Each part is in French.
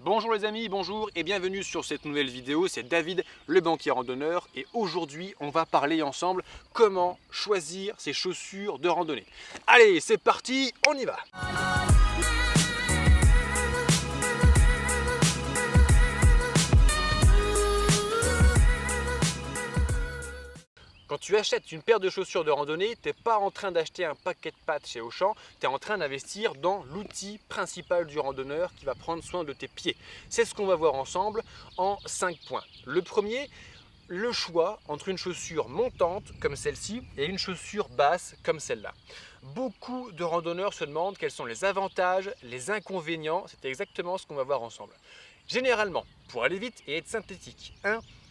Bonjour les amis, bonjour et bienvenue sur cette nouvelle vidéo, c'est David, le banquier randonneur et aujourd'hui on va parler ensemble comment choisir ses chaussures de randonnée. Allez, c'est parti, on y va! Quand tu achètes une paire de chaussures de randonnée, tu n'es pas en train d'acheter un paquet de pâtes chez Auchan, tu es en train d'investir dans l'outil principal du randonneur qui va prendre soin de tes pieds. C'est ce qu'on va voir ensemble en 5 points. Le premier, le choix entre une chaussure montante comme celle-ci et une chaussure basse comme celle-là. Beaucoup de randonneurs se demandent quels sont les avantages, les inconvénients, c'est exactement ce qu'on va voir ensemble. Généralement, pour aller vite et être synthétique,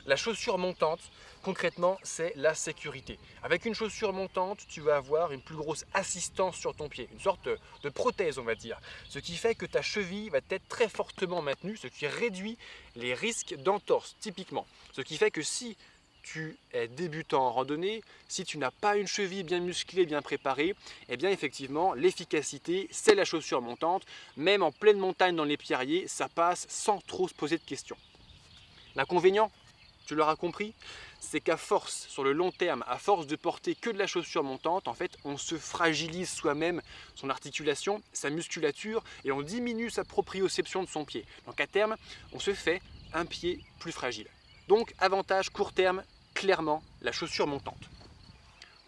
la chaussure montante, concrètement, c'est la sécurité. Avec une chaussure montante, tu vas avoir une plus grosse assistance sur ton pied, une sorte de prothèse, on va dire. Ce qui fait que ta cheville va être très fortement maintenue, ce qui réduit les risques d'entorse, typiquement. Ce qui fait que si tu es débutant en randonnée, si tu n'as pas une cheville bien musclée, bien préparée, eh bien effectivement, l'efficacité, c'est la chaussure montante. Même en pleine montagne dans les pierriers, ça passe sans trop se poser de questions. L'inconvénient, tu l'auras compris, c'est qu'à force, sur le long terme, à force de porter que de la chaussure montante, en fait, on se fragilise soi-même son articulation, sa musculature et on diminue sa proprioception de son pied. Donc à terme, on se fait un pied plus fragile. Donc avantage court terme, clairement, la chaussure montante.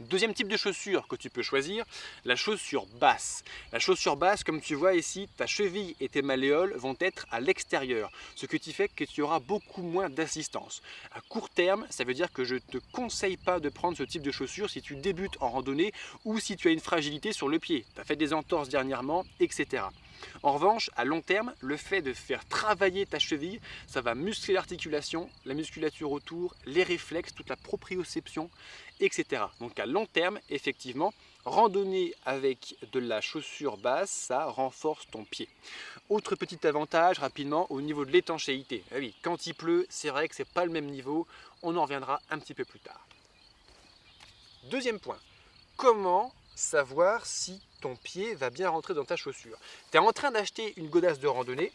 Deuxième type de chaussure que tu peux choisir, la chaussure basse. La chaussure basse, comme tu vois ici, ta cheville et tes malléoles vont être à l'extérieur, ce qui fait que tu auras beaucoup moins d'assistance. À court terme, ça veut dire que je ne te conseille pas de prendre ce type de chaussure si tu débutes en randonnée ou si tu as une fragilité sur le pied, tu as fait des entorses dernièrement, etc. En revanche, à long terme, le fait de faire travailler ta cheville, ça va muscler l'articulation, la musculature autour, les réflexes, toute la proprioception, etc. Donc à long terme, effectivement, randonner avec de la chaussure basse, ça renforce ton pied. Autre petit avantage rapidement au niveau de l'étanchéité. Ah oui, quand il pleut, c'est vrai que ce n'est pas le même niveau, on en reviendra un petit peu plus tard. Deuxième point, comment savoir si ton pied va bien rentrer dans ta chaussure? Tu es en train d'acheter une godasse de randonnée,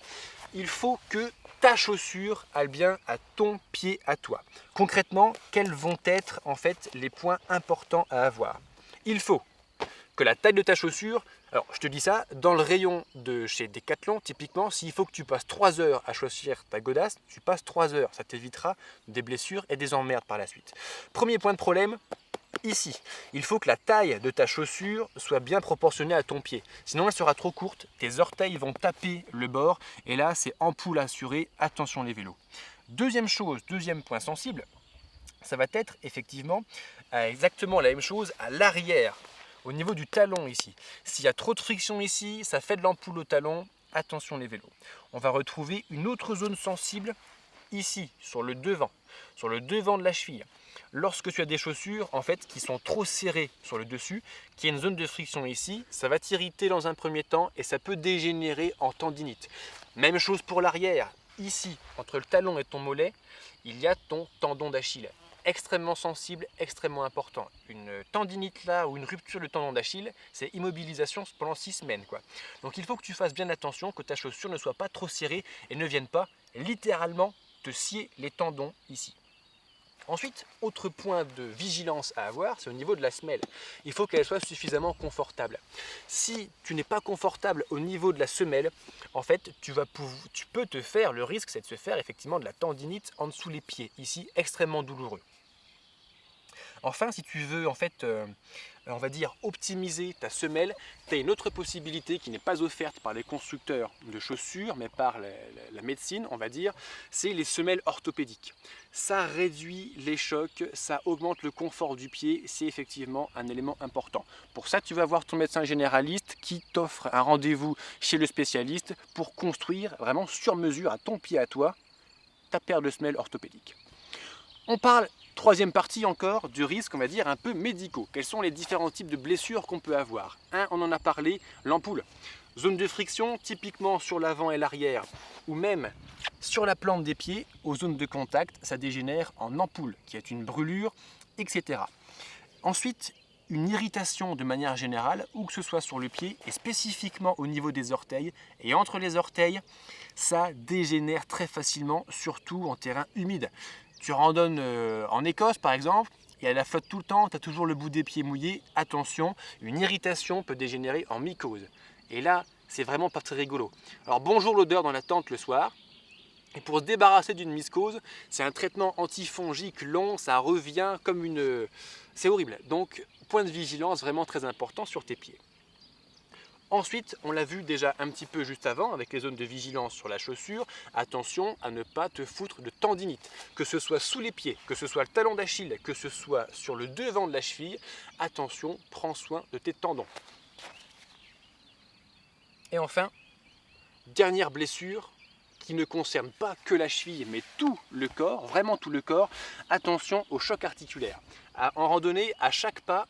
il faut que ta chaussure aille bien à ton pied à toi. Concrètement, quels vont être en fait les points importants à avoir? Il faut que la taille de ta chaussure, alors je te dis ça, dans le rayon de chez Decathlon, typiquement, s'il faut que tu passes 3 heures à choisir ta godasse, tu passes 3 heures, ça t'évitera des blessures et des emmerdes par la suite. Premier point de problème, ici, il faut que la taille de ta chaussure soit bien proportionnée à ton pied. Sinon, elle sera trop courte, tes orteils vont taper le bord et là, c'est ampoule assurée, attention les vélos. Deuxième chose, deuxième point sensible, ça va être effectivement exactement la même chose à l'arrière, au niveau du talon ici. S'il y a trop de friction ici, ça fait de l'ampoule au talon, attention les vélos. On va retrouver une autre zone sensible ici, sur le devant de la cheville. Lorsque tu as des chaussures en fait, qui sont trop serrées sur le dessus, qu'il y a une zone de friction ici, ça va t'irriter dans un premier temps et ça peut dégénérer en tendinite. Même chose pour l'arrière. Ici, entre le talon et ton mollet, il y a ton tendon d'Achille. Extrêmement sensible, extrêmement important. Une tendinite là ou une rupture de tendon d'Achille, c'est immobilisation pendant 6 semaines, quoi. Donc il faut que tu fasses bien attention, que ta chaussure ne soit pas trop serrée et ne vienne pas littéralement te scier les tendons ici. Ensuite, autre point de vigilance à avoir, c'est au niveau de la semelle. Il faut qu'elle soit suffisamment confortable. Si tu n'es pas confortable au niveau de la semelle, en fait, tu peux te faire, le risque c'est de se faire effectivement de la tendinite en dessous les pieds, ici extrêmement douloureux. Enfin, si tu veux en fait, on va dire optimiser ta semelle, tu as une autre possibilité qui n'est pas offerte par les constructeurs de chaussures, mais par la médecine, on va dire, c'est les semelles orthopédiques. Ça réduit les chocs, ça augmente le confort du pied, c'est effectivement un élément important. Pour ça, tu vas voir ton médecin généraliste qui t'offre un rendez-vous chez le spécialiste pour construire vraiment sur mesure à ton pied à toi ta paire de semelles orthopédiques. On parle, troisième partie encore, du risque, on va dire, un peu médicaux. Quels sont les différents types de blessures qu'on peut avoir? On en a parlé, l'ampoule. Zone de friction, typiquement sur l'avant et l'arrière, ou même sur la plante des pieds, aux zones de contact, ça dégénère en ampoule, qui est une brûlure, etc. Ensuite, une irritation de manière générale, où que ce soit sur le pied et spécifiquement au niveau des orteils. Et entre les orteils, ça dégénère très facilement, surtout en terrain humide. Tu randonnes en Écosse par exemple, et elle flotte tout le temps, tu as toujours le bout des pieds mouillé. Attention, une irritation peut dégénérer en mycose. Et là, c'est vraiment pas très rigolo. Alors bonjour l'odeur dans la tente le soir. Et pour se débarrasser d'une mycose, c'est un traitement antifongique long, ça revient comme une... C'est horrible. Donc, point de vigilance vraiment très important sur tes pieds. Ensuite, on l'a vu déjà un petit peu juste avant avec les zones de vigilance sur la chaussure. Attention à ne pas te foutre de tendinite. Que ce soit sous les pieds, que ce soit le talon d'Achille, que ce soit sur le devant de la cheville. Attention, prends soin de tes tendons. Et enfin, dernière blessure, qui ne concerne pas que la cheville, mais tout le corps, vraiment tout le corps. Attention au choc articulaire. En randonnée, à chaque pas,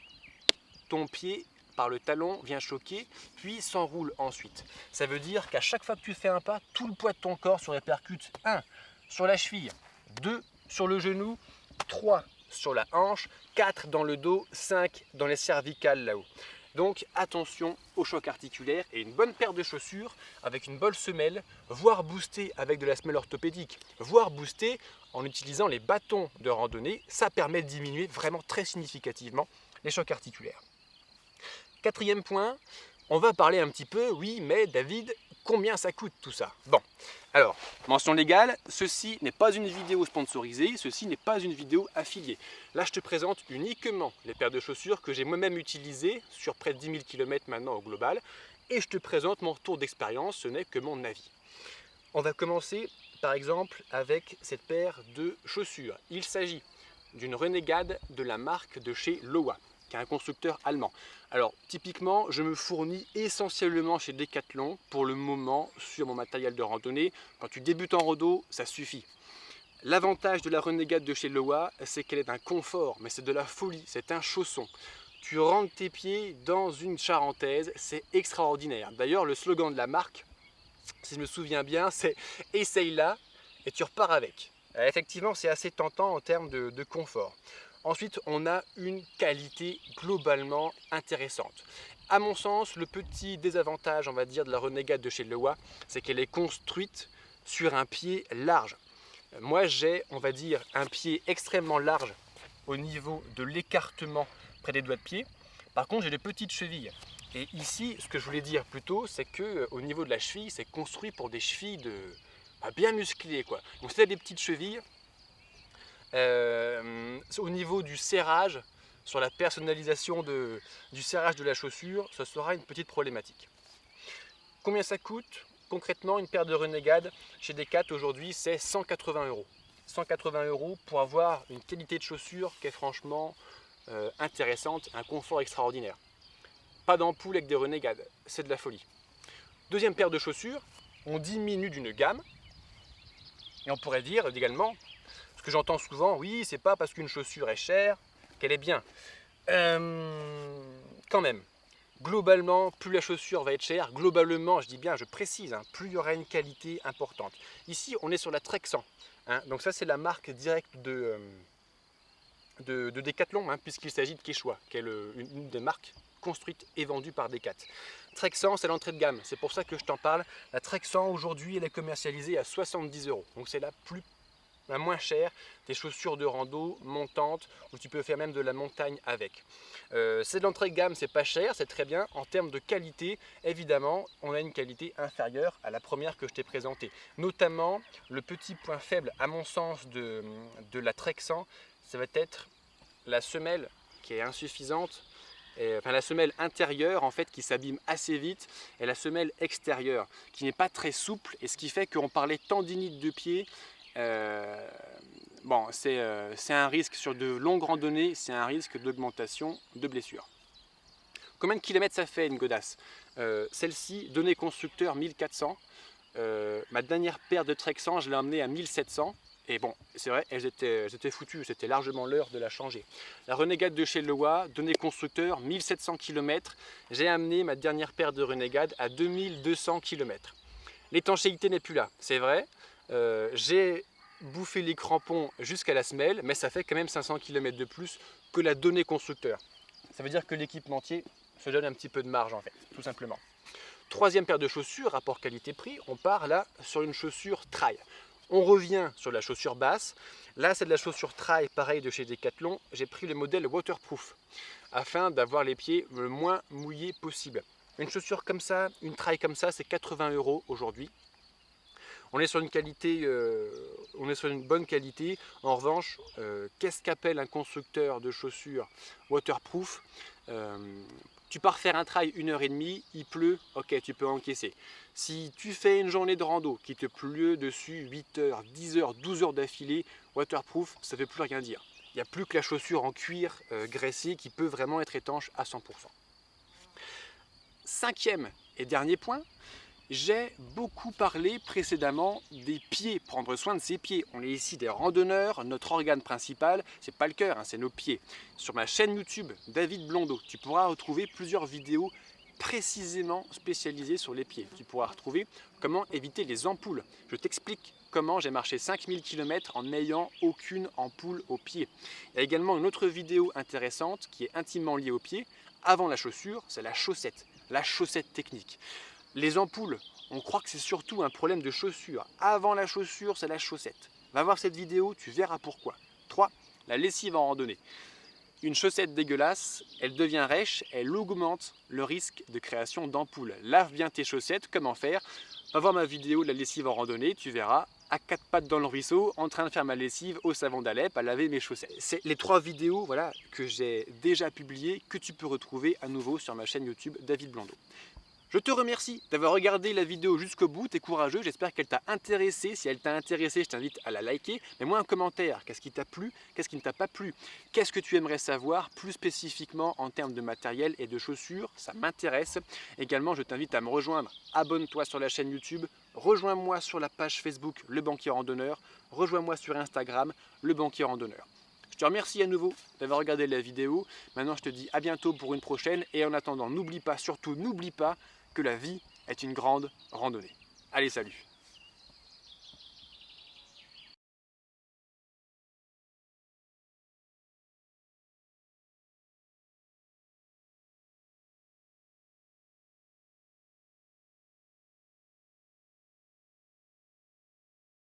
ton pied par le talon vient choquer, puis s'enroule ensuite. Ça veut dire qu'à chaque fois que tu fais un pas, tout le poids de ton corps se répercute 1 sur la cheville, 2 sur le genou, 3 sur la hanche, 4 dans le dos, 5 dans les cervicales là-haut. Donc attention au choc articulaire et une bonne paire de chaussures avec une bonne semelle, voire boostée avec de la semelle orthopédique, voire boostée en utilisant les bâtons de randonnée. Ça permet de diminuer vraiment très significativement les chocs articulaires. Quatrième point, on va parler un petit peu, oui, mais David, combien ça coûte tout ça? Bon, alors, mention légale, ceci n'est pas une vidéo sponsorisée, ceci n'est pas une vidéo affiliée. Là, je te présente uniquement les paires de chaussures que j'ai moi-même utilisées sur près de 10 000 km maintenant au global, et je te présente mon retour d'expérience, ce n'est que mon avis. On va commencer par exemple avec cette paire de chaussures. Il s'agit d'une Renegade de la marque de chez Lowa, qui est un constructeur allemand. Alors typiquement, je me fournis essentiellement chez Decathlon pour le moment sur mon matériel de randonnée. Quand tu débutes en rando, ça suffit. L'avantage de la Renegade de chez Lowa, c'est qu'elle est d'un confort, mais c'est de la folie, c'est un chausson. Tu rentres tes pieds dans une charentaise, c'est extraordinaire. D'ailleurs, le slogan de la marque, si je me souviens bien, c'est « Essaye-la et tu repars avec ». Effectivement, c'est assez tentant en termes de confort. Ensuite, on a une qualité globalement intéressante. À mon sens, le petit désavantage, on va dire, de la Renegade de chez Lowa, c'est qu'elle est construite sur un pied large. Moi, j'ai, on va dire, un pied extrêmement large au niveau de l'écartement près des doigts de pied. Par contre, j'ai des petites chevilles. Et ici, ce que je voulais dire plus tôt, c'est qu'au niveau de la cheville, c'est construit pour des chevilles bien musclées, quoi. Donc, si tu as des petites chevilles, au niveau du serrage, sur la personnalisation du serrage de la chaussure, ce sera une petite problématique. Combien ça coûte? Concrètement, une paire de Renegade chez Decathlon aujourd'hui, c'est 180 €. 180 € pour avoir une qualité de chaussure qui est franchement intéressante, un confort extraordinaire. Pas d'ampoule avec des Renegades, c'est de la folie. Deuxième paire de chaussures, on diminue d'une gamme, et on pourrait dire également, ce que j'entends souvent, oui, c'est pas parce qu'une chaussure est chère qu'elle est bien. Quand même, globalement, plus la chaussure va être chère, globalement, je dis bien, je précise, plus il y aura une qualité importante. Ici, on est sur la Trek 100. Donc ça, c'est la marque directe de Decathlon, puisqu'il s'agit de Quechua, qui est une des marques construites et vendues par Decathlon. Trek 100, c'est l'entrée de gamme, c'est pour ça que je t'en parle. La Trek 100, aujourd'hui, elle est commercialisée à 70 €. Donc c'est la moins chère des chaussures de rando montantes où tu peux faire même de la montagne avec. C'est de l'entrée de gamme, c'est pas cher, c'est très bien. En termes de qualité, évidemment, on a une qualité inférieure à la première que je t'ai présentée. Notamment, le petit point faible, à mon sens, de la Trek 100, ça va être la semelle qui est insuffisante. Enfin, la semelle intérieure en fait qui s'abîme assez vite et la semelle extérieure qui n'est pas très souple, et ce qui fait qu'on parlait tendinite de pied. Bon, c'est un risque sur de longues randonnées, c'est un risque d'augmentation de blessures. Combien de kilomètres ça fait une godasse? Celle-ci, donnée constructeur 1400. Ma dernière paire de Trek 100, je l'ai emmenée à 1700. Et bon, c'est vrai, elles étaient foutues, c'était largement l'heure de la changer. La Renegade de chez Lowa, donnée constructeur 1700 km. J'ai amené ma dernière paire de Renegade à 2200 km. L'étanchéité n'est plus là, c'est vrai. J'ai bouffé les crampons jusqu'à la semelle, mais ça fait quand même 500 km de plus que la donnée constructeur. Ça veut dire que l'équipementier se donne un petit peu de marge en fait, tout simplement. Troisième paire de chaussures, rapport qualité-prix, on part là sur une chaussure trail. On revient sur la chaussure basse. Là, c'est de la chaussure trail, pareil de chez Decathlon. J'ai pris le modèle waterproof afin d'avoir les pieds le moins mouillés possible. Une chaussure comme ça, une trail comme ça, c'est 80 € aujourd'hui. On est sur une qualité, on est sur une bonne qualité. En revanche, qu'est-ce qu'appelle un constructeur de chaussures waterproof? Tu pars faire un trail 1h30, il pleut, ok, tu peux encaisser. Si tu fais une journée de rando qui te pleut dessus 8 heures, 10 heures, 12 heures d'affilée, waterproof, ça ne veut plus rien dire. Il n'y a plus que la chaussure en cuir graissé qui peut vraiment être étanche à 100%. Cinquième et dernier point, j'ai beaucoup parlé précédemment des pieds, prendre soin de ses pieds. On est ici des randonneurs, notre organe principal, c'est pas le cœur, hein, c'est nos pieds. Sur ma chaîne YouTube, David Blondeau, tu pourras retrouver plusieurs vidéos précisément spécialisées sur les pieds. Tu pourras retrouver comment éviter les ampoules. Je t'explique comment j'ai marché 5000 km en n'ayant aucune ampoule au pied. Il y a également une autre vidéo intéressante qui est intimement liée aux pieds. Avant la chaussure, c'est la chaussette technique. Les ampoules, on croit que c'est surtout un problème de chaussure. Avant la chaussure, c'est la chaussette. Va voir cette vidéo, tu verras pourquoi. 3. La lessive en randonnée. Une chaussette dégueulasse, elle devient rêche, elle augmente le risque de création d'ampoules. Lave bien tes chaussettes, comment faire? Va voir ma vidéo de la lessive en randonnée, tu verras, à 4 pattes dans le ruisseau, en train de faire ma lessive au savon d'Alep, à laver mes chaussettes. C'est les 3 vidéos voilà, que j'ai déjà publiées, que tu peux retrouver à nouveau sur ma chaîne YouTube David Blondeau. Je te remercie d'avoir regardé la vidéo jusqu'au bout, t'es courageux, j'espère qu'elle t'a intéressé. Si elle t'a intéressé, je t'invite à la liker. Mets-moi un commentaire, qu'est-ce qui t'a plu, qu'est-ce qui ne t'a pas plu? Qu'est-ce que tu aimerais savoir plus spécifiquement en termes de matériel et de chaussures? Ça m'intéresse. Également, je t'invite à me rejoindre, abonne-toi sur la chaîne YouTube, rejoins-moi sur la page Facebook Le Banquier Randonneur, rejoins-moi sur Instagram Le Banquier Randonneur. Je te remercie à nouveau d'avoir regardé la vidéo. Maintenant, je te dis à bientôt pour une prochaine. Et en attendant, n'oublie pas, surtout n'oublie pas, que la vie est une grande randonnée. Allez, salut!